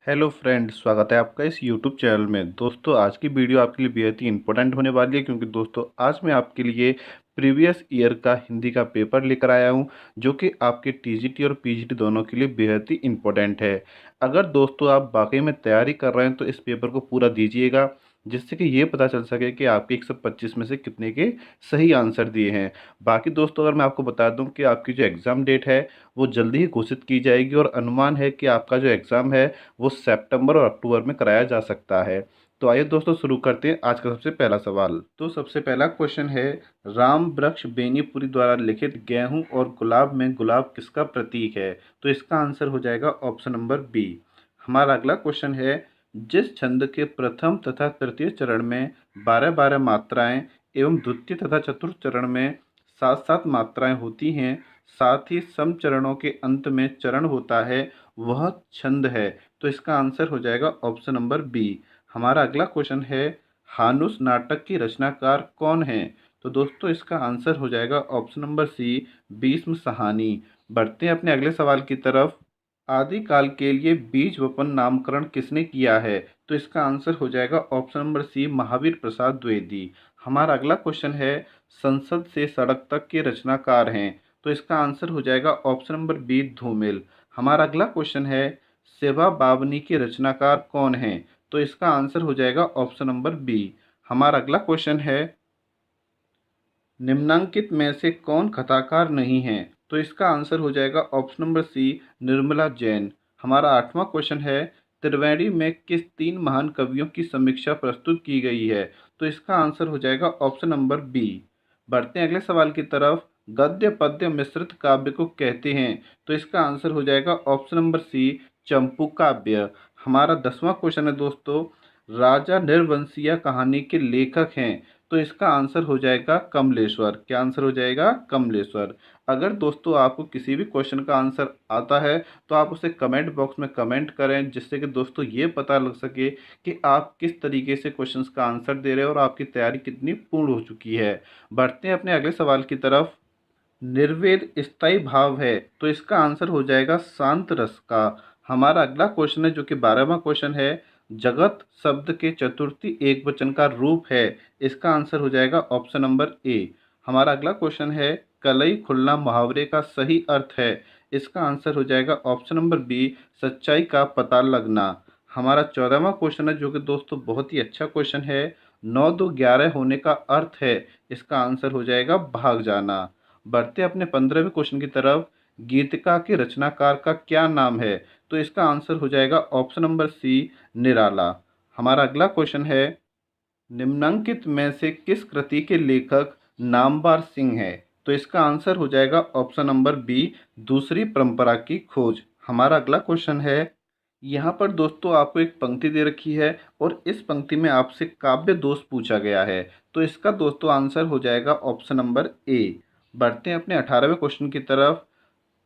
Hello friend, स्वागत है आपका इस यूट्यूब चैनल में। दोस्तों, आज की वीडियो आपके लिए बेहद ही इंपॉर्टेंट होने वाली है, क्योंकि दोस्तों आज मैं आपके लिए प्रीवियस ईयर का हिंदी का पेपर लेकर आया हूं, जो कि आपके टीजीटी और पीजीटी दोनों के लिए बेहद ही इंपॉर्टेंट है। अगर दोस्तों आप वाकई में तैयारी कर रहे हैं तो इस पेपर को पूरा दीजिएगा, जिससे कि ये पता चल सके कि आपके 125 में से कितने के सही आंसर दिए हैं। बाकी दोस्तों, अगर मैं आपको बता दूं कि आपकी जो एग्ज़ाम डेट है वो जल्दी ही घोषित की जाएगी, और अनुमान है कि आपका जो एग्ज़ाम है वो सितंबर और अक्टूबर में कराया जा सकता है। तो आइए दोस्तों, शुरू करते हैं आज का सबसे पहला सवाल। तो सबसे पहला क्वेश्चन है, राम वृक्ष बेनीपुरी द्वारा लिखित गेहूं और गुलाब में गुलाब किसका प्रतीक है? तो इसका आंसर हो जाएगा ऑप्शन नंबर बी। हमारा अगला क्वेश्चन है, जिस छंद के प्रथम तथा तृतीय चरण में 12-12 मात्राएं एवं द्वितीय तथा चतुर्थ चरण में 7-7 मात्राएं होती हैं, साथ ही सम चरणों के अंत में चरण होता है, वह छंद है? तो इसका आंसर हो जाएगा ऑप्शन नंबर बी। हमारा अगला क्वेश्चन है, हानुस नाटक की रचनाकार कौन है? तो दोस्तों इसका आंसर हो जाएगा option number C, Bhisham Sahni. बढ़ते हैं अपने अगले सवाल की तरफ। आदिकाल के लिए बीज वपन नामकरण किसने किया है? तो इसका आंसर हो जाएगा ऑप्शन नंबर सी, महावीर प्रसाद द्विवेदी। हमारा अगला क्वेश्चन है, संसद से सड़क तक के रचनाकार हैं? तो इसका आंसर हो जाएगा ऑप्शन नंबर बी, धूमिल। हमारा अगला क्वेश्चन है, सेवा बावनी के रचनाकार कौन हैं? तो इसका आंसर हो जाएगा ऑप्शन नंबर बी। हमारा अगला क्वेश्चन है, निम्नांकित में से कौन कथाकार नहीं है? तो इसका आंसर हो जाएगा option number C, Nirmala Jain. हमारा आठवां क्वेश्चन है, त्रिवेणी में किस तीन महान कवियों की समीक्षा प्रस्तुत की गई है? तो इसका आंसर हो जाएगा ऑप्शन नंबर बी। बढ़ते हैं अगले सवाल की तरफ। गद्य पद्य मिश्रित काव्य को कहते हैं? तो इसका आंसर हो जाएगा ऑप्शन नंबर सी, चंपू काव्य। हमारा 10वां क्वेश्चन है दोस्तों, राजा निर्वंशिया कहानी के लेखक हैं? तो इसका आंसर हो जाएगा कमलेश्वर। क्या आंसर हो जाएगा? कमलेश्वर। अगर दोस्तों आपको किसी भी क्वेश्चन का आंसर आता है तो आप उसे कमेंट बॉक्स में कमेंट करें, जिससे कि दोस्तों ये पता लग सके कि आप किस तरीके से क्वेश्चंस का आंसर दे रहे हैं और आपकी तैयारी कितनी पूर्ण हो चुकी है। बढ़ते हैं अपने अगले सवाल की तरफ। निर्वेद स्थायी भाव है? तो इसका आंसर हो जाएगा शांत रस का। हमारा अगला क्वेश्चन है, जो कि 12वां क्वेश्चन है, जगत शब्द के चतुर्थी एक वचन का रूप है? इसका आंसर हो जाएगा ऑप्शन नंबर ए। हमारा अगला क्वेश्चन है, कलई खुलना मुहावरे का सही अर्थ है? इसका आंसर हो जाएगा ऑप्शन नंबर बी, सच्चाई का पता लगना। हमारा 14वां क्वेश्चन है, जो कि दोस्तों बहुत ही अच्छा क्वेश्चन है, 9 2 11 होने का अर्थ है? इसका आंसर हो जाएगा भाग जाना। बढ़ते अपने 15वें क्वेश्चन की तरफ। गीतिका के रचनाकार का क्या नाम है? तो इसका आंसर हो जाएगा ऑप्शन नंबर सी, निराला। हमारा अगला क्वेश्चन है, निम्नलिखित में से किस कृति के लेखक नामवर सिंह है? तो इसका आंसर हो जाएगा ऑप्शन नंबर बी, दूसरी परंपरा की खोज। हमारा अगला क्वेश्चन है, यहाँ पर दोस्तों आपको एक पंक्ति दे रखी है और इस पंक्ति में आपसे काव्य दोष पूछा गया है। तो इसका दोस्तों आंसर हो जाएगा ऑप्शन नंबर ए। बढ़ते हैं अपने 18वें क्वेश्चन की तरफ।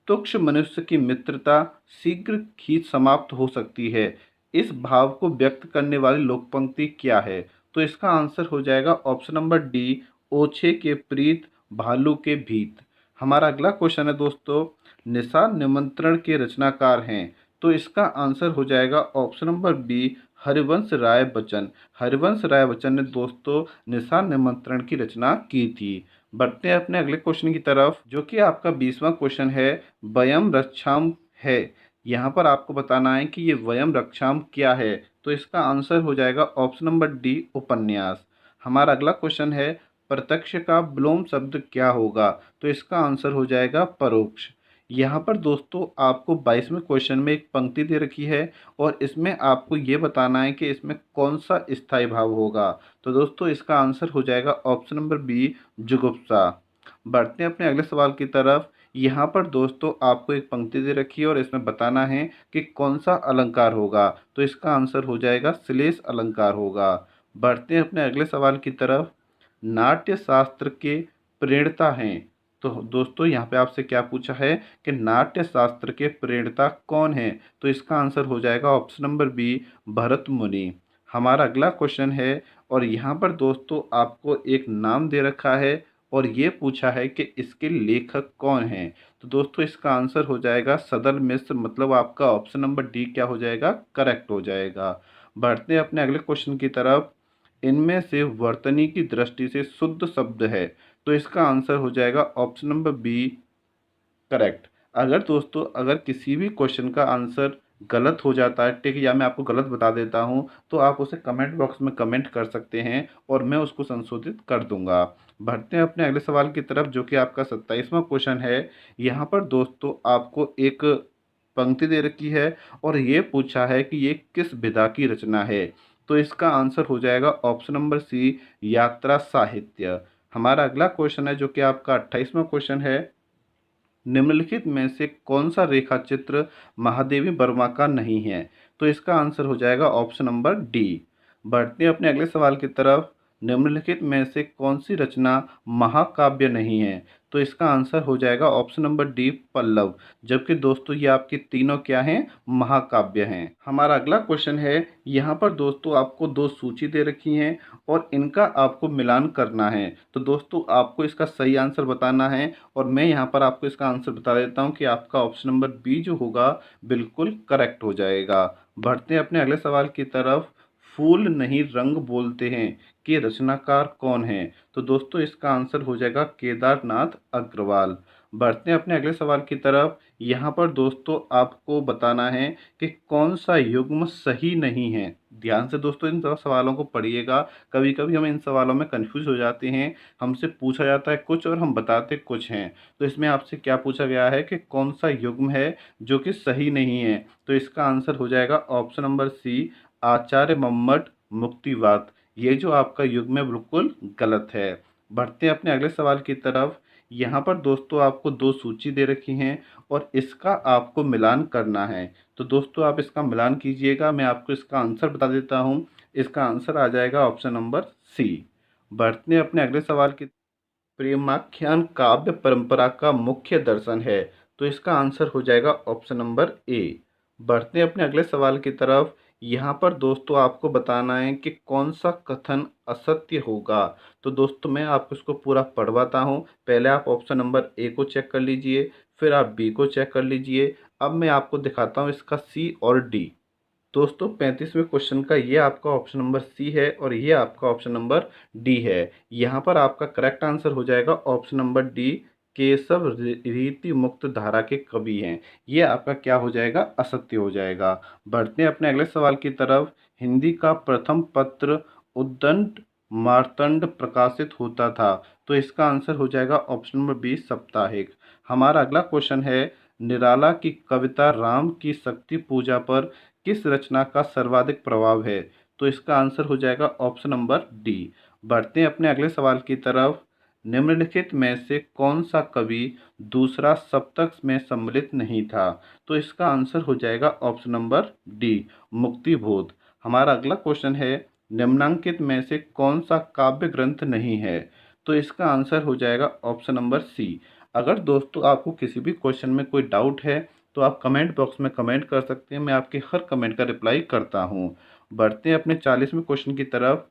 तुक्ष मनुष्य की मित्रता शीघ्र ही समाप्त हो सकती है, इस भाव को व्यक्त करने वाली लोक पंक्ति क्या है? तो इसका आंसर हो जाएगा ऑप्शन नंबर डी, ओछे के प्रीत भालू के भीत। हमारा अगला क्वेश्चन है दोस्तों, निशा निमंत्रण के रचनाकार हैं? तो इसका आंसर हो जाएगा option number B, Harivansh Rai Bachchan. Harivansh Rai Bachchan ने दोस्तों निशा निमंत्रण की रचना की थी। बढ़ते हैं अपने अगले क्वेश्चन की तरफ, जो कि आपका 20वां क्वेश्चन है, वयम रक्षाम है? यहाँ पर आपको बताना है कि ये वयम रक्षाम क्या है? तो इसका आंसर हो जाएगा ऑप्शन नंबर डी, उपन्यास। हमारा अगला क्वेश्चन है, प्रत्यक्ष का विलोम शब्द क्या होगा? तो इसका आंसर हो जाएगा परोक्ष। यहाँ पर दोस्तों आपको 22वें क्वेश्चन में एक पंक्ति दे रखी है और इसमें आपको ये बताना है कि इसमें कौन सा स्थायी भाव होगा। तो दोस्तों इसका आंसर हो जाएगा ऑप्शन नंबर बी, जुगुप्सा। बढ़ते हैं अपने अगले सवाल की तरफ। यहाँ पर दोस्तों आपको एक पंक्ति दे रखी है और इसमें बताना है कि कौन सा अलंकार होगा। तो इसका आंसर हो जाएगा श्लेष अलंकार होगा। बढ़ते हैं अपने अगले सवाल की तरफ। नाट्य शास्त्र के प्रणेता हैं? तो दोस्तों यहाँ पे आपसे क्या पूछा है कि नाट्य शास्त्र के प्रणेता कौन हैं? तो इसका आंसर हो जाएगा ऑप्शन नंबर बी, भरत मुनि। हमारा अगला क्वेश्चन है और यहाँ पर दोस्तों आपको एक नाम दे रखा है और ये पूछा है कि इसके लेखक कौन हैं। तो दोस्तों इसका आंसर हो जाएगा सदर मिश्र, मतलब आपका ऑप्शन नंबर डी क्या हो जाएगा, करेक्ट हो जाएगा। बढ़ते हैं अपने अगले क्वेश्चन की तरफ। इनमें से वर्तनी की दृष्टि से शुद्ध शब्द है, तो इसका आंसर हो जाएगा ऑप्शन नंबर बी, करेक्ट। अगर दोस्तों अगर किसी भी क्वेश्चन का आंसर गलत हो जाता है, ठीक है, या मैं आपको गलत बता देता हूं, तो आप उसे कमेंट बॉक्स में कमेंट कर सकते हैं और मैं उसको संशोधित कर दूंगा। बढ़ते हैं अपने अगले सवाल की तरफ, जो कि आपका 27वां क्वेश्चन है। यहाँ पर दोस्तों आपको एक पंक्ति दे रखी है और ये पूछा है कि ये किस विधा की रचना है। तो इसका आंसर हो जाएगा ऑप्शन नंबर सी, यात्रा साहित्य। हमारा अगला क्वेश्चन है जो कि आपका 28वां क्वेश्चन है। निम्नलिखित में से कौन सा रेखा चित्र महादेवी वर्मा का नहीं है। तो इसका आंसर हो जाएगा ऑप्शन नंबर डी। बढ़ते हैं अपने अगले सवाल की तरफ। निम्नलिखित में से कौन सी रचना महाकाव्य नहीं है। तो इसका आंसर हो जाएगा ऑप्शन नंबर डी, पल्लव। जबकि दोस्तों ये आपकी तीनों क्या हैं, महाकाव्य हैं। हमारा अगला क्वेश्चन है। यहाँ पर दोस्तों आपको दो सूची दे रखी हैं और इनका आपको मिलान करना है। तो दोस्तों आपको इसका सही आंसर बताना है और मैं यहाँ पर आपको इसका आंसर बता देता हूँ कि आपका ऑप्शन नंबर बी जो होगा बिल्कुल करेक्ट हो जाएगा। बढ़ते हैं अपने अगले सवाल की तरफ। फूल नहीं रंग बोलते हैं कि रचनाकार कौन है। तो दोस्तों इसका आंसर हो जाएगा केदारनाथ अग्रवाल। बढ़ते हैं अपने अगले सवाल की तरफ। यहाँ पर दोस्तों आपको बताना है कि कौन सा युग्म सही नहीं है। ध्यान से दोस्तों इन सवालों को पढ़िएगा। कभी कभी हम इन सवालों में कंफ्यूज हो जाते हैं, हमसे पूछा जाता है कुछ और हम बताते कुछ हैं। तो इसमें आपसे क्या पूछा गया है कि कौन सा युग्म है जो कि सही नहीं है। तो इसका आंसर हो जाएगा ऑप्शन नंबर सी, आचार्य मम्मट मुक्तिवाद। ये जो आपका युग्म है बिल्कुल गलत है। बढ़ते हैं अपने अगले सवाल की तरफ। यहाँ पर दोस्तों आपको दो सूची दे रखी हैं और इसका आपको मिलान करना है। तो दोस्तों आप इसका मिलान कीजिएगा, मैं आपको इसका आंसर बता देता हूँ। इसका आंसर आ जाएगा ऑप्शन नंबर सी। बढ़ते हैं अपने अगले सवाल की। प्रेमाख्यान काव्य परंपरा का मुख्य दर्शन है। तो इसका आंसर हो जाएगा ऑप्शन नंबर ए। बढ़ते हैं अपने अगले सवाल की तरफ। यहाँ पर दोस्तों आपको बताना है कि कौन सा कथन असत्य होगा। तो दोस्तों मैं आपको इसको पूरा पढ़वाता हूँ। पहले आप ऑप्शन नंबर ए को चेक कर लीजिए, फिर आप बी को चेक कर लीजिए। अब मैं आपको दिखाता हूँ इसका सी और डी। दोस्तों 35वें क्वेश्चन का ये आपका ऑप्शन नंबर सी है और ये आपका ऑप्शन नंबर डी है। यहाँ पर आपका करेक्ट आंसर हो जाएगा ऑप्शन नंबर डी, केशव रीति मुक्त धारा के कवि हैं। ये आपका क्या हो जाएगा, असत्य हो जाएगा। बढ़ते हैं अपने अगले सवाल की तरफ। हिंदी का प्रथम पत्र उद्दंड मार्तंड प्रकाशित होता था। तो इसका आंसर हो जाएगा ऑप्शन नंबर बी, साप्ताहिक। हमारा अगला क्वेश्चन है। निराला की कविता राम की शक्ति पूजा पर किस रचना का सर्वाधिक प्रभाव है। तो इसका आंसर हो जाएगा ऑप्शन नंबर डी। बढ़ते हैं अपने अगले सवाल की तरफ। निम्नलिखित में से कौन सा कवि दूसरा सप्तक में सम्मिलित नहीं था। तो इसका आंसर हो जाएगा ऑप्शन नंबर डी, मुक्तिबोध। हमारा अगला क्वेश्चन है। निम्नांकित में से कौन सा काव्य ग्रंथ नहीं है। तो इसका आंसर हो जाएगा ऑप्शन नंबर सी। अगर दोस्तों आपको किसी भी क्वेश्चन में कोई डाउट है तो आप कमेंट बॉक्स में कमेंट कर सकते हैं, मैं आपके हर कमेंट का रिप्लाई करता हूं। बढ़ते हैं अपने 40वें क्वेश्चन की तरफ।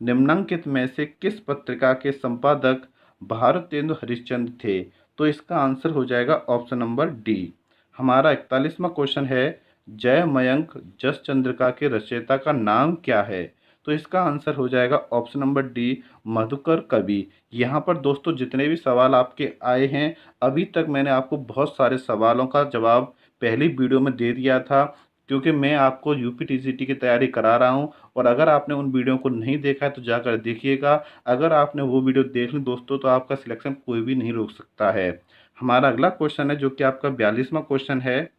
निम्नांकित में से किस पत्रिका के संपादक भारतेंदु हरिश्चंद्र थे। तो इसका आंसर हो जाएगा ऑप्शन नंबर डी। हमारा 41वां क्वेश्चन है। जय मयंक जस चंद्रिका के रचयिता का नाम क्या है। तो इसका आंसर हो जाएगा ऑप्शन नंबर डी, मधुकर कवि। यहाँ पर दोस्तों जितने भी सवाल आपके आए हैं, अभी तक मैंने आपको बहुत सारे सवालों का जवाब पहली वीडियो में दे दिया था, क्योंकि मैं आपको यूपीटीसीटी की तैयारी करा रहा हूं। और अगर आपने उन वीडियो को नहीं देखा है तो जाकर देखिएगा। अगर आपने वो वीडियो देख ली दोस्तों तो आपका सिलेक्शन कोई भी नहीं रोक सकता है। हमारा अगला क्वेश्चन है जो कि आपका 42वां क्वेश्चन है।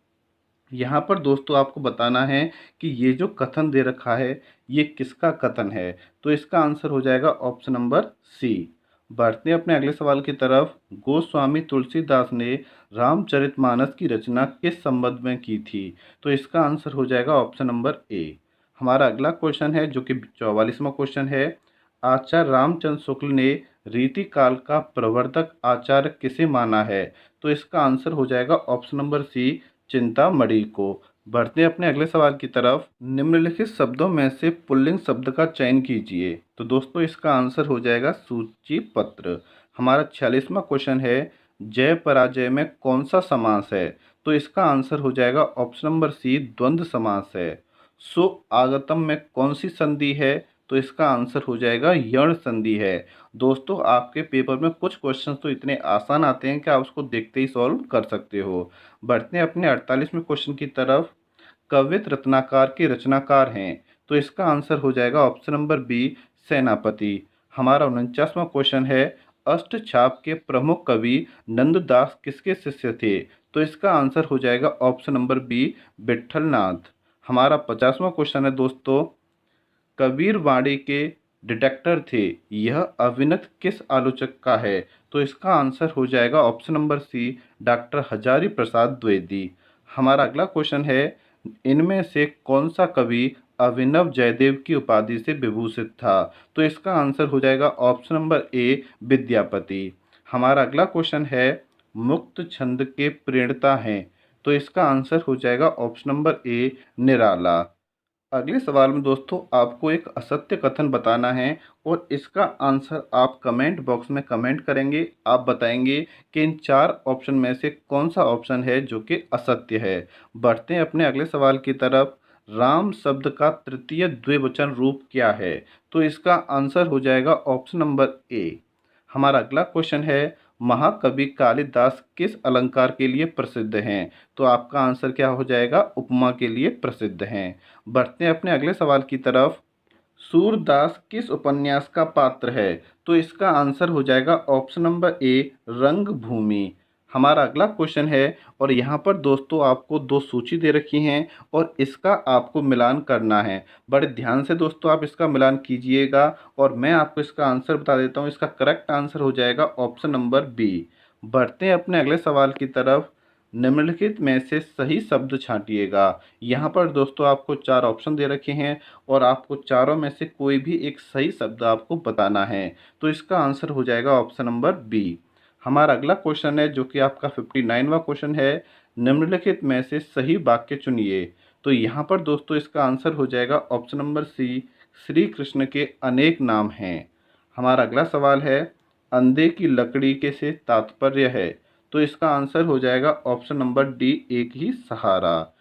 यहाँ पर दोस्तों आपको बताना है कि ये जो कथन दे रखा है ये किसका कथन है। तो इसका आंसर हो जाएगा ऑप्शन नंबर सी। बढ़ते हैं अपने अगले सवाल की तरफ। गोस्वामी तुलसीदास ने रामचरितमानस की रचना किस संबंध में की थी। तो इसका आंसर हो जाएगा ऑप्शन नंबर ए। हमारा अगला क्वेश्चन है जो कि 44वां क्वेश्चन है। आचार्य रामचंद्र शुक्ल ने रीति काल का प्रवर्तक आचार्य किसे माना है। तो इसका आंसर हो जाएगा ऑप्शन नंबर सी, चिंतामणि को। बढ़ते हैं अपने अगले सवाल की तरफ। निम्नलिखित शब्दों में से पुल्लिंग शब्द का चयन कीजिए। तो दोस्तों इसका आंसर हो जाएगा सूची पत्र। हमारा 46वां क्वेश्चन है, जय पराजय में कौन सा समास है? तो इसका आंसर हो जाएगा ऑप्शन नंबर सी, द्वंद्व समास है। सु आगतम में कौन सी संधि है? तो इसका आंसर हो जाएगा यण संधि है। दोस्तों, आपके पेपर में कुछ क्वेश्चंस तो इतने आसान आते हैं कि आप उसको देखते ही सॉल्व कर सकते हो। बढ़ते हैं अपने 48वें क्वेश्चन की तरफ। कवित रत्नाकर के रचनाकार हैं, तो इसका आंसर हो जाएगा ऑप्शन नंबर बी, सेनापति। हमारा 49वां क्वेश्चन है, अष्टछाप के प्रमुख कवि नंददास किसके शिष्य थे? तो इसका आंसर हो जाएगा ऑप्शन नंबर बी, विट्ठलनाथ। हमारा 50वां क्वेश्चन है दोस्तों, कबीर वाणी के डिटेक्टर थे, यह अभिनत किस आलोचक का है? तो इसका आंसर हो जाएगा option number C, doctor Hazari Prasad Dwivedi. हमारा अगला क्वेश्चन है, इनमें से कौन सा कवि अभिनव जयदेव की उपाधि से विभूषित था? तो इसका आंसर हो जाएगा ऑप्शन नंबर ए, विद्यापति। हमारा अगला क्वेश्चन है, मुक्त छंद के प्रणेता हैं, तो इसका आंसर हो जाएगा ऑप्शन नंबर ए, निराला। अगले सवाल में दोस्तों आपको एक असत्य कथन बताना है और इसका आंसर आप कमेंट बॉक्स में कमेंट करेंगे। आप बताएंगे कि इन 4 ऑप्शन में से कौन सा ऑप्शन है जो कि असत्य है। बढ़ते हैं अपने अगले सवाल की तरफ। राम शब्द का तृतीय द्विवचन रूप क्या है? तो इसका आंसर हो जाएगा ऑप्शन नंबर ए। हमारा अगला क्वेश्चन है, महाकवि कालिदास किस अलंकार के लिए प्रसिद्ध हैं? तो आपका आंसर क्या हो जाएगा? उपमा के लिए प्रसिद्ध हैं। बढ़ते हैं अपने अगले सवाल की तरफ। सूरदास किस उपन्यास का पात्र है? तो इसका आंसर हो जाएगा ऑप्शन नंबर ए, रंगभूमि। हमारा अगला क्वेश्चन है और यहाँ पर दोस्तों आपको 2 सूची दे रखी हैं और इसका आपको मिलान करना है। बड़े ध्यान से दोस्तों आप इसका मिलान कीजिएगा और मैं आपको इसका आंसर बता देता हूँ। इसका करेक्ट आंसर हो जाएगा ऑप्शन नंबर बी। बढ़ते हैं अपने अगले सवाल की तरफ। निम्नलिखित में से सही शब्द छांटिएगा। यहाँ पर दोस्तों आपको 4 ऑप्शन दे रखे हैं और आपको चारों में से कोई भी एक सही शब्द आपको बताना है। तो इसका आंसर हो जाएगा ऑप्शन नंबर बी। हमारा अगला क्वेश्चन है जो कि आपका 59वां क्वेश्चन है, निम्नलिखित में से सही वाक्य चुनिए। तो यहाँ पर दोस्तों इसका आंसर हो जाएगा option number C, Shri Krishna के अनेक नाम हैं। हमारा अगला सवाल है, अंधे की लकड़ी के से तात्पर्य है? तो इसका आंसर हो जाएगा ऑप्शन नंबर डी, एक ही सहारा।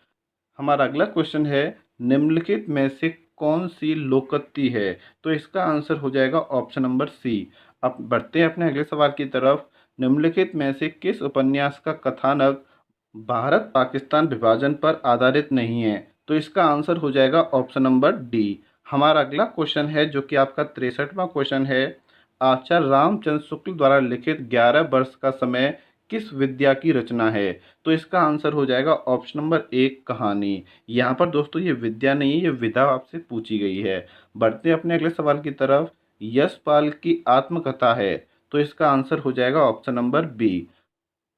हमारा अगला क्वेश्चन है, निम्नलिखित में से कौन सी लोकोक्ति है? तो इसका आंसर हो जाएगा ऑप्शन नंबर सी। अब बढ़ते हैं अपने अगले सवाल की तरफ। निम्नलिखित में से किस उपन्यास का कथानक भारत पाकिस्तान विभाजन पर आधारित नहीं है? तो इसका आंसर हो जाएगा ऑप्शन नंबर डी। हमारा अगला क्वेश्चन है जो कि आपका 63वां क्वेश्चन है, आचार्य रामचंद्र शुक्ल द्वारा लिखित 11 वर्ष का समय किस विद्या की रचना है? तो इसका आंसर हो जाएगा ऑप्शन नंबर एक, कहानी। यहाँ पर दोस्तों ये विद्या नहीं है, ये विधा आपसे पूछी गई है। बढ़ते हैं अपने अगले सवाल की तरफ। यशपाल की आत्मकथा है, तो इसका आंसर हो जाएगा ऑप्शन नंबर बी।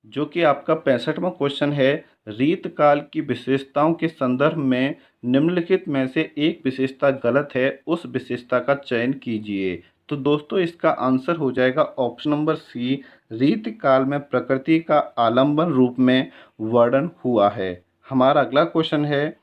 जो कि आपका 65वां क्वेश्चन है, रीतकाल की विशेषताओं के संदर्भ में निम्नलिखित में से एक विशेषता गलत है, उस विशेषता का चयन कीजिए। तो दोस्तों इसका आंसर हो जाएगा ऑप्शन नंबर सी, रीतकाल में प्रकृति का आलम्बन रूप में वर्णन हुआ है। हमारा अगला क्वेश्चन है,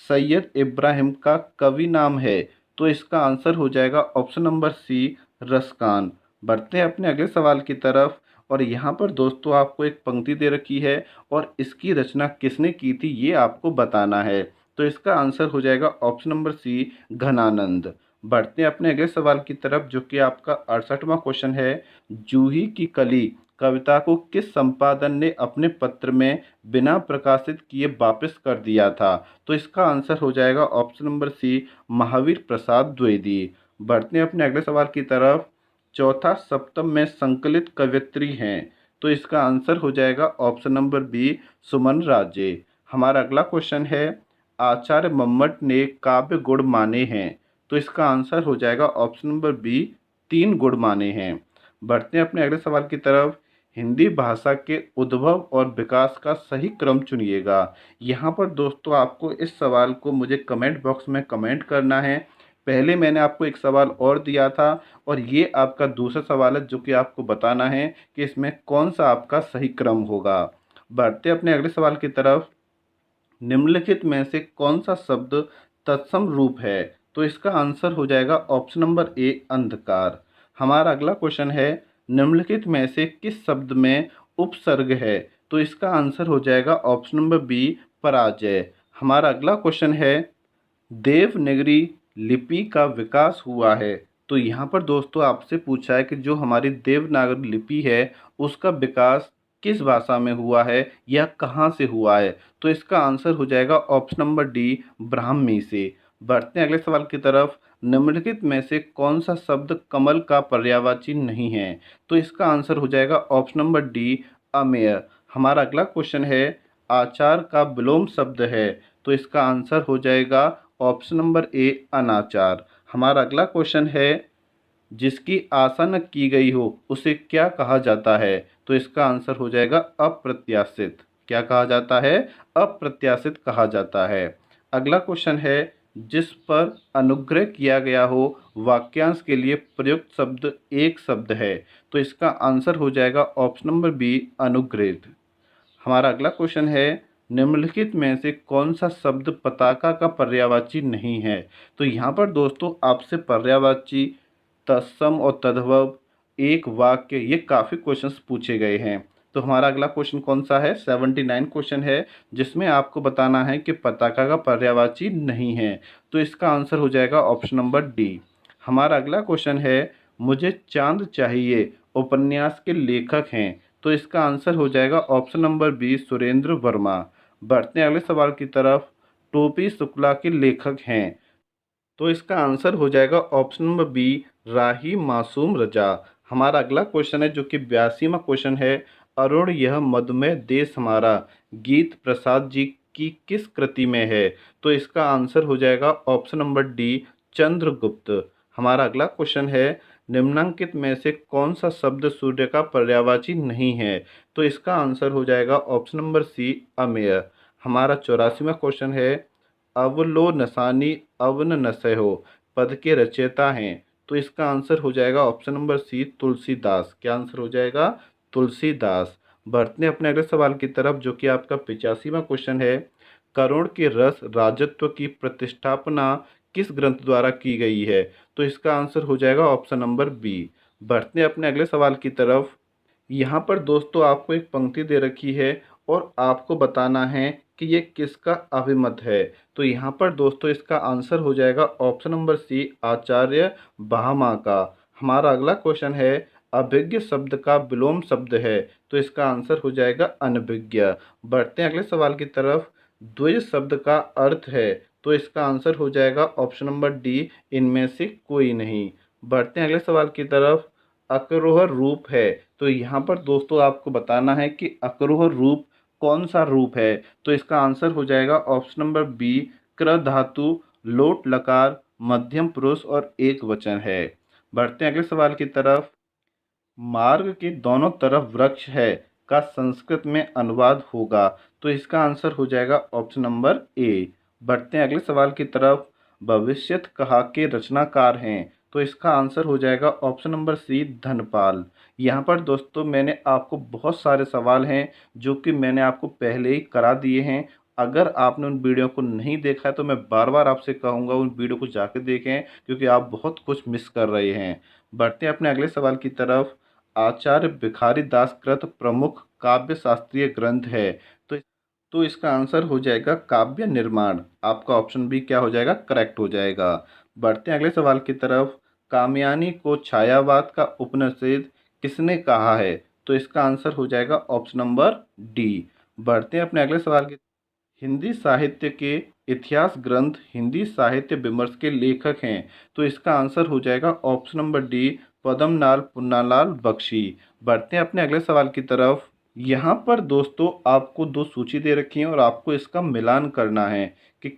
सैयद इब्राहिम का कवि नाम है? तो इसका आंसर हो जाएगा ऑप्शन नंबर सी, रसकान। बढ़ते हैं अपने अगले सवाल की तरफ और यहाँ पर दोस्तों आपको एक पंक्ति दे रखी है और इसकी रचना किसने की थी ये आपको बताना है। तो इसका आंसर हो जाएगा ऑप्शन नंबर सी, घनानंद। बढ़ते हैं अपने अगले सवाल की तरफ जो कि आपका 68वां क्वेश्चन है, जूही की कली कविता को किस संपादन ने अपने पत्र में बिना प्रकाशित किए वापस कर दिया था? तो इसका आंसर हो जाएगा ऑप्शन नंबर सी, महावीर प्रसाद द्विवेदी। बढ़ते हैं अपने अगले सवाल की तरफ। चौथा सप्तम में संकलित कवयित्री हैं, तो इसका आंसर हो जाएगा ऑप्शन नंबर बी, सुमन राजे। हमारा अगला क्वेश्चन है, आचार्य मम्मट ने काव्य गुण माने हैं? तो इसका आंसर हो जाएगा ऑप्शन नंबर बी, 3 गुण माने हैं। बढ़ते हैं अपने अगले सवाल की तरफ। हिंदी भाषा के उद्भव और विकास का सही क्रम चुनिएगा। यहाँ पर दोस्तों आपको इस सवाल को मुझे कमेंट बॉक्स में कमेंट करना है। पहले मैंने आपको एक सवाल और दिया था और ये आपका दूसरा सवाल है जो कि आपको बताना है कि इसमें कौन सा आपका सही क्रम होगा। बढ़ते अपने अगले सवाल की तरफ। निम्नलिखित में से कौन सा शब्द तत्सम रूप है? तो इसका आंसर हो जाएगा ऑप्शन नंबर ए, अंधकार। हमारा अगला क्वेश्चन है, निम्नलिखित में से किस शब्द में उपसर्ग है? तो इसका आंसर हो जाएगा ऑप्शन नंबर बी, पराजय। हमारा अगला क्वेश्चन है, देवनागरी लिपि का विकास हुआ है। तो यहाँ पर दोस्तों आपसे पूछा है कि जो हमारी देवनागरी लिपि है उसका विकास किस भाषा में हुआ है या कहाँ से हुआ है? तो इसका आंसर हो जाएगा ऑप्शन नंबर डी, ब्राह्मी से। बढ़ते हैं अगले सवाल की तरफ। निम्नलिखित में से कौन सा शब्द कमल का पर्यायवाची नहीं है? तो इसका आंसर हो जाएगा ऑप्शन नंबर डी, अमेय। हमारा अगला क्वेश्चन है, आचार का विलोम शब्द है। तो इसका आंसर हो जाएगा ऑप्शन नंबर ए, अनाचार। हमारा अगला क्वेश्चन है, जिसकी आशा न की गई हो उसे क्या कहा जाता है? तो इसका आंसर हो जाएगा अप्रत्याशित। क्या कहा जाता है? अप्रत्याशित कहा जाता है। अगला क्वेश्चन है, जिस पर अनुग्रह किया गया हो वाक्यांश के लिए प्रयुक्त शब्द एक शब्द है। तो इसका आंसर हो जाएगा ऑप्शन नंबर बी, अनुग्रहित। हमारा अगला क्वेश्चन है, निम्नलिखित में से कौन सा शब्द पताका का पर्यायवाची नहीं है? तो यहाँ पर दोस्तों आपसे पर्यायवाची, तत्सम और तद्भव, एक वाक्य, ये काफ़ी क्वेश्चंस पूछे गए हैं। तो हमारा अगला क्वेश्चन कौन सा है? 79 क्वेश्चन है, जिसमें आपको बताना है कि पताका का पर्यायवाची नहीं है। तो इसका आंसर हो जाएगा ऑप्शन नंबर डी। हमारा अगला क्वेश्चन है, मुझे चांद चाहिए उपन्यास के लेखक हैं। तो इसका आंसर हो जाएगा option number B, Surendra Verma. बढ़ते हैं अगले सवाल की तरफ। टोपी शुक्ला के लेखक हैं। तो इसका आंसर हो जाएगा option number B, Rahi Masoom रजा। हमारा अगला क्वेश्चन है जो कि 82वां क्वेश्चन है, अरुण यह मधुमेह देश हमारा गीत प्रसाद जी की किस कृति में है? तो इसका आंसर हो जाएगा ऑप्शन नंबर डी, चंद्रगुप्त। हमारा अगला क्वेश्चन है, निम्नलिखित में से कौन सा शब्द सूर्य का पर्यायवाची नहीं है? तो इसका आंसर हो जाएगा ऑप्शन नंबर सी, अमेय। हमारा 84वां क्वेश्चन है, अवलो नसानी अवन नसहो पद के रचयिता हैं। तो इसका आंसर हो जाएगा ऑप्शन नंबर सी, तुलसीदास। क्या आंसर हो जाएगा? तुलसीदास। बढ़ते हैं अपने अगले सवाल की तरफ जो कि आपका 85वां क्वेश्चन है, करुण के रस राजत्व की प्रतिष्ठापना किस ग्रंथ द्वारा की गई है? तो इसका आंसर हो जाएगा ऑप्शन नंबर बी। बढ़ते हैं अपने अगले सवाल की तरफ। यहाँ पर दोस्तों आपको एक पंक्ति दे रखी है और आपको बताना है कि ये किसका अभिमत है। तो यहाँ पर दोस्तों इसका आंसर हो जाएगा ऑप्शन नंबर सी, आचार्य भामा का। हमारा अगला क्वेश्चन है, अभिज्ञ शब्द का विलोम शब्द है। तो इसका आंसर हो जाएगा अनभिज्ञ। बढ़ते हैं अगले सवाल की तरफ। द्विज शब्द का अर्थ है। तो इसका आंसर हो जाएगा ऑप्शन नंबर डी, इनमें से कोई नहीं। बढ़ते हैं अगले सवाल की तरफ। अकरोह रूप है। तो यहाँ पर दोस्तों आपको बताना है कि अकरोह रूप कौन सा रूप है? तो इसका आंसर हो जाएगा ऑप्शन नंबर बी, क्र धातु, लोट लकार, मध्यम पुरुष और एक वचन है। बढ़ते हैं अगले सवाल की तरफ। मार्ग के दोनों तरफ वृक्ष है का संस्कृत में अनुवाद होगा। तो इसका आंसर हो जाएगा ऑप्शन नंबर ए। बढ़ते हैं अगले सवाल की तरफ। भविष्यत कहा के रचनाकार हैं। तो इसका आंसर हो जाएगा ऑप्शन नंबर सी, धनपाल। यहाँ पर दोस्तों मैंने आपको बहुत सारे सवाल हैं जो कि मैंने आपको पहले ही करा दिए हैं। अगर आपने उन वीडियो को नहीं देखा है तो मैं बार बार आपसे कहूँगा उन वीडियो को जाके देखें, क्योंकि आप बहुत कुछ मिस कर रहे हैं। बढ़ते हैं अपने अगले सवाल की तरफ। आचार्य भिखारी दास कृत प्रमुख काव्य शास्त्रीय ग्रंथ है। तो तो इसका आंसर हो जाएगा काव्य निर्माण। आपका ऑप्शन बी क्या हो जाएगा? करेक्ट हो जाएगा। बढ़ते हैं अगले सवाल की तरफ। कामयानी को छायावाद का उपनिषद किसने कहा है? तो इसका आंसर हो जाएगा ऑप्शन नंबर डी। बढ़ते हैं अपने अगले सवाल की। हिंदी साहित्य के इतिहास ग्रंथ हिंदी साहित्य विमर्श के लेखक हैं। तो इसका आंसर हो जाएगा option number D, Padumlal Punnalal Bakshi. बढ़ते हैं अपने अगले सवाल की तरफ। यहाँ पर दोस्तों आपको दो सूची दे रखी है और आपको इसका मिलान करना है कि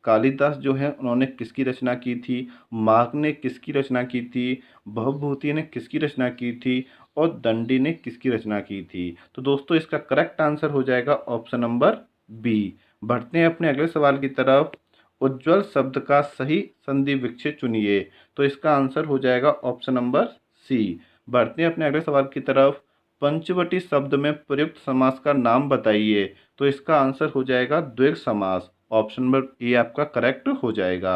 कालिदास जो है उन्होंने किसकी रचना की थी, माघ ने किसकी रचना की थी, भवभूति ने किसकी रचना की थी और दंडी ने किसकी रचना की थी। तो दोस्तों इसका करेक्ट आंसर हो जाएगा ऑप्शन नंबर बी। बढ़ते हैं अपने अगले सवाल की तरफ। उज्ज्वल शब्द का सही संधि विच्छेद चुनिए। तो इसका आंसर हो जाएगा ऑप्शन नंबर सी। बढ़ते हैं अपने अगले सवाल की तरफ। पंचवटी शब्द में प्रयुक्त समास का नाम बताइए। तो इसका आंसर हो जाएगा द्विग समास। ऑप्शन नंबर ए आपका करेक्ट हो जाएगा।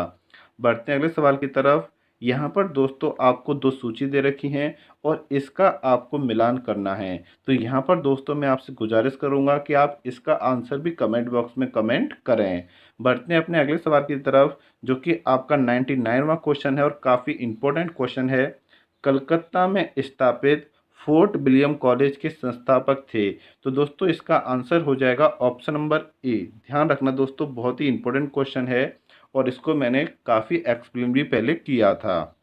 बढ़ते हैं अगले सवाल की तरफ। यहाँ पर दोस्तों आपको दो सूची दे रखी हैं और इसका आपको मिलान करना है। तो यहाँ पर दोस्तों मैं आपसे गुजारिश करूँगा कि आप इसका आंसर भी कमेंट बॉक्स में कमेंट करें। बढ़ते हैं अपने अगले सवाल की तरफ, जो कि आपका 99वां क्वेश्चन है और काफ़ी इम्पोर्टेंट क्वेश्चन है। कलकत्ता में स्थापित फोर्ट विलियम कॉलेज के संस्थापक थे। तो दोस्तों इसका आंसर हो जाएगा ऑप्शन नंबर ए। ध्यान रखना दोस्तों, बहुत ही इंपॉर्टेंट क्वेश्चन है और इसको मैंने काफ़ी एक्सप्लेन भी पहले किया था।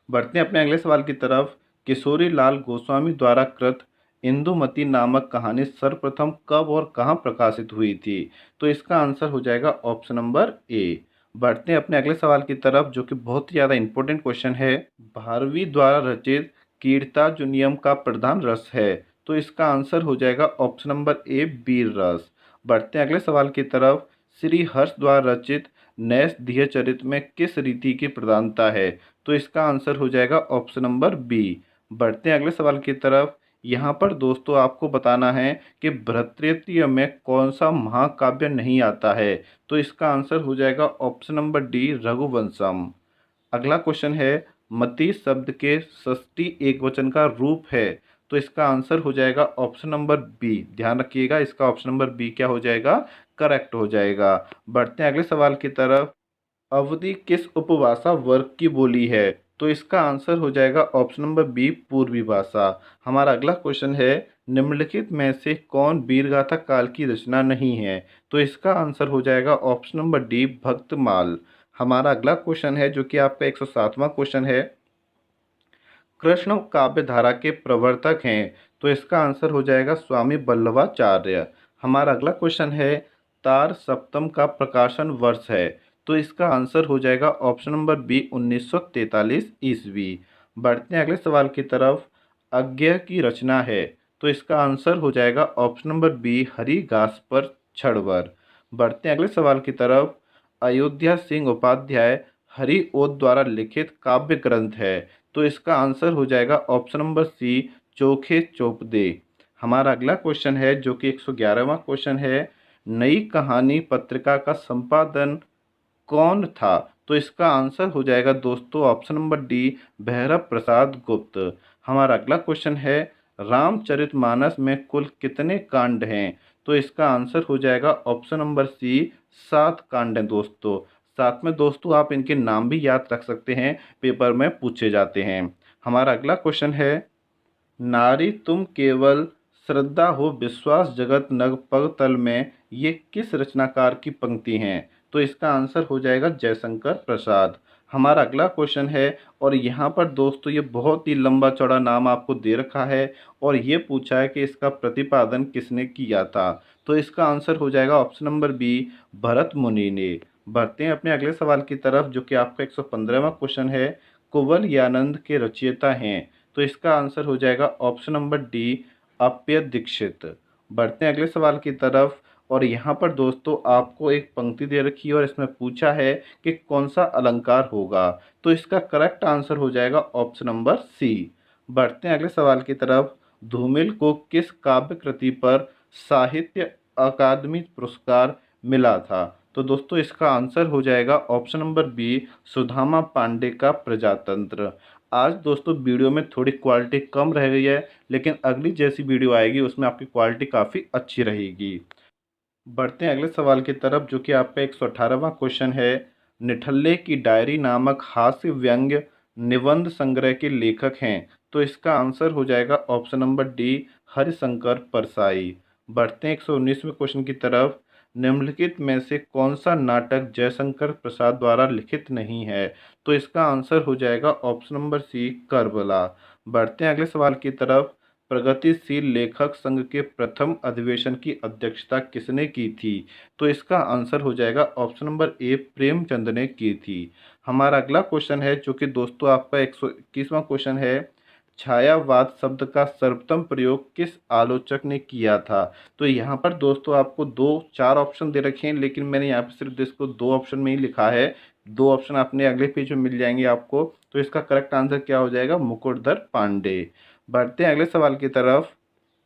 बढ़ते हैं अपने अगले सवाल की तरफ। किशोरी लाल गोस्वामी द्वारा कृत इंदुमती नामक कहानी सर्वप्रथम कब और कहाँ प्रकाशित हुई थी? तो इसका आंसर हो जाएगा ऑप्शन नंबर ए। बढ़ते हैं अपने अगले सवाल की तरफ, जो कि बहुत ही ज़्यादा इंपॉर्टेंट क्वेश्चन है। भारवी द्वारा रचित कीर्तार्जुनीयम का प्रधान रस है। तो इसका आंसर हो जाएगा ऑप्शन नंबर ए, वीर रस। बढ़ते हैं अगले सवाल की तरफ। श्री हर्ष द्वारा रचित नैषधीय चरित में किस रीति की प्रधानता है? तो इसका आंसर हो जाएगा ऑप्शन नंबर बी। बढ़ते हैं अगले सवाल की तरफ। यहाँ पर दोस्तों आपको बताना है कि भ्रातृहत्या में कौन सा महाकाव्य नहीं आता है? तो इसका आंसर हो जाएगा ऑप्शन नंबर डी, रघुवंशम। अगला क्वेश्चन है, मति शब्द के षष्ठी एकवचन का रूप है। तो इसका आंसर हो जाएगा ऑप्शन नंबर बी। ध्यान रखिएगा, इसका ऑप्शन नंबर बी क्या हो जाएगा? करेक्ट हो जाएगा। बढ़ते हैं अगले सवाल की तरफ। अवधि किस उपभाषा वर्ग की बोली है? तो इसका आंसर हो जाएगा ऑप्शन नंबर बी, पूर्वी भाषा। हमारा अगला क्वेश्चन है, निम्नलिखित में से कौन वीरगाथा काल की रचना नहीं है? तो इसका आंसर हो जाएगा ऑप्शन नंबर डी, भक्तमाल। हमारा अगला क्वेश्चन है, जो कि आपका 107वां क्वेश्चन है। कृष्ण काव्य धारा के प्रवर्तक हैं। तो इसका आंसर हो जाएगा स्वामी वल्लभाचार्य। हमारा अगला क्वेश्चन है, तार सप्तम का प्रकाशन वर्ष है। तो इसका आंसर हो जाएगा ऑप्शन नंबर बी, 1943 ईस्वी। बढ़ते हैं अगले सवाल की तरफ। अज्ञेय की रचना है। तो इसका आंसर हो जाएगा ऑप्शन नंबर बी, हरिघास पर छड़वर। बढ़ते हैं अगले सवाल की तरफ। अयोध्या सिंह उपाध्याय हरिओद द्वारा लिखित काव्य ग्रंथ है। तो इसका आंसर हो जाएगा ऑप्शन नंबर सी, चोखे चोपदे। हमारा अगला क्वेश्चन है, जो कि 111वां क्वेश्चन है। नई कहानी पत्रिका का संपादन कौन था? तो इसका आंसर हो जाएगा दोस्तों ऑप्शन नंबर डी, भैरव प्रसाद गुप्त। हमारा अगला क्वेश्चन है, रामचरितमानस में कुल कितने कांड हैं? तो इसका आंसर हो जाएगा ऑप्शन नंबर सी, 7 कांड हैं दोस्तों। साथ में दोस्तों आप इनके नाम भी याद रख सकते हैं, पेपर में पूछे जाते हैं। हमारा अगला क्वेश्चन है, नारी तुम केवल श्रद्धा हो विश्वास जगत नग पग तल में, ये किस रचनाकार की पंक्ति हैं? तो इसका आंसर हो जाएगा जयशंकर प्रसाद। हमारा अगला क्वेश्चन है, और यहाँ पर दोस्तों ये बहुत ही लंबा चौड़ा नाम आपको दे रखा है और ये पूछा है कि इसका प्रतिपादन किसने किया था? तो इसका आंसर हो जाएगा ऑप्शन नंबर बी, भरत मुनि ने। बढ़ते हैं अपने अगले सवाल की तरफ, जो कि आपका 115वां क्वेश्चन है। कुवलयानंद के रचयिता हैं। तो इसका आंसर हो जाएगा ऑप्शन नंबर डी, अप्य दीक्षित। बढ़ते हैं अगले सवाल की तरफ, और यहाँ पर दोस्तों आपको एक पंक्ति दे रखी है और इसमें पूछा है कि कौन सा अलंकार होगा? तो इसका करेक्ट आंसर हो जाएगा ऑप्शन नंबर सी। बढ़ते हैं अगले सवाल की तरफ। धूमिल को किस काव्य कृति पर साहित्य अकादमी पुरस्कार मिला था? तो दोस्तों इसका आंसर हो जाएगा option number B, Sudama Pandey का प्रजातंत्र। आज दोस्तों वीडियो में थोड़ी क्वालिटी कम रह गई है, लेकिन अगली जैसी वीडियो आएगी उसमें आपकी क्वालिटी काफ़ी अच्छी रहेगी। बढ़ते हैं अगले सवाल की तरफ, जो कि आपका 118वां क्वेश्चन है। निठल्ले की डायरी नामक हास्य व्यंग्य निबंध संग्रह के लेखक हैं। तो इसका आंसर हो जाएगा option number D, Harishankar Parsai. बढ़ते हैं 119वें क्वेश्चन की तरफ। निम्नलिखित में से कौन सा नाटक जयशंकर प्रसाद द्वारा लिखित नहीं है? तो इसका आंसर हो जाएगा ऑप्शन नंबर सी, करबला। बढ़ते हैं अगले सवाल की तरफ। प्रगतिशील लेखक संघ के प्रथम अधिवेशन की अध्यक्षता किसने की थी? तो इसका आंसर हो जाएगा ऑप्शन नंबर ए, प्रेमचंद ने की थी। हमारा अगला क्वेश्चन है, जो कि दोस्तों आपका 121वां क्वेश्चन है। छायावाद शब्द का सर्वप्रथम प्रयोग किस आलोचक ने किया था? तो यहाँ पर दोस्तों आपको दो चार ऑप्शन दे रखे हैं, लेकिन मैंने यहाँ पे सिर्फ इसको दो ऑप्शन में ही लिखा है। दो ऑप्शन आपने अगले पेज में मिल जाएंगे आपको। तो इसका करेक्ट आंसर क्या हो जाएगा? मुकुटधर पांडे। बढ़ते हैं अगले सवाल की तरफ।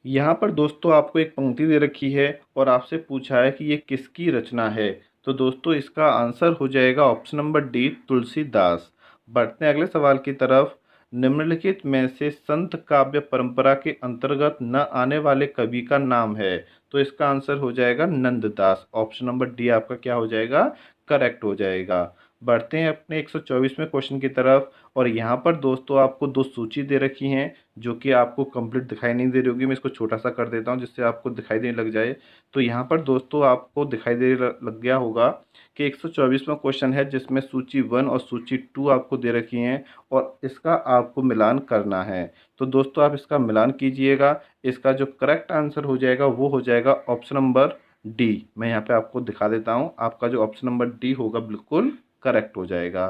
यहाँ पर दोस्तों आपको एक पंक्ति दे रखी है और आपसे पूछा है कि ये किसकी रचना है? तो दोस्तों इसका आंसर हो जाएगा ऑप्शन नंबर डी, तुलसीदास। बढ़ते हैं अगले सवाल की तरफ। निम्नलिखित में से संत काव्य परंपरा के अंतर्गत न आने वाले कवि का नाम है। तो इसका आंसर हो जाएगा नंददास। ऑप्शन नंबर डी आपका क्या हो जाएगा, करेक्ट हो जाएगा। बढ़ते हैं अपने 124वें क्वेश्चन की तरफ। और यहाँ पर दोस्तों आपको दो सूची दे रखी हैं जो कि आपको कंप्लीट दिखाई नहीं दे रही होगी। मैं इसको छोटा सा कर देता हूँ जिससे आपको दिखाई देने लग जाए। तो यहाँ पर दोस्तों आपको दिखाई दे लग गया होगा कि 124वां क्वेश्चन है जिसमें सूची 1 और सूची 2 आपको दे रखी हैं और इसका आपको मिलान करना है। तो दोस्तों आप इसका मिलान कीजिएगा। इसका जो करेक्ट आंसर हो जाएगा वो हो जाएगा ऑप्शन नंबर डी। मैं यहाँ पे आपको दिखा देता हूँ, आपका जो ऑप्शन नंबर डी होगा बिल्कुल करेक्ट हो जाएगा।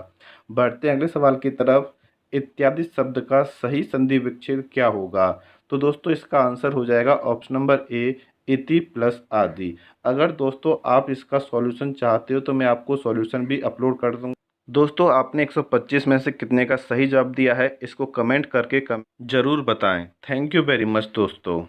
बढ़ते हैं अगले सवाल की तरफ। इत्यादि शब्द का सही संधि विच्छेद क्या होगा। तो दोस्तों इसका आंसर हो जाएगा ऑप्शन नंबर ए, इति प्लस आदि। अगर दोस्तों आप इसका सॉल्यूशन चाहते हो तो मैं आपको सॉल्यूशन भी अपलोड कर दूंगा। दोस्तों आपने 125 में से कितने का सही जवाब दिया है इसको कमेंट करके जरूर बताएं। थैंक यू वेरी मच दोस्तों।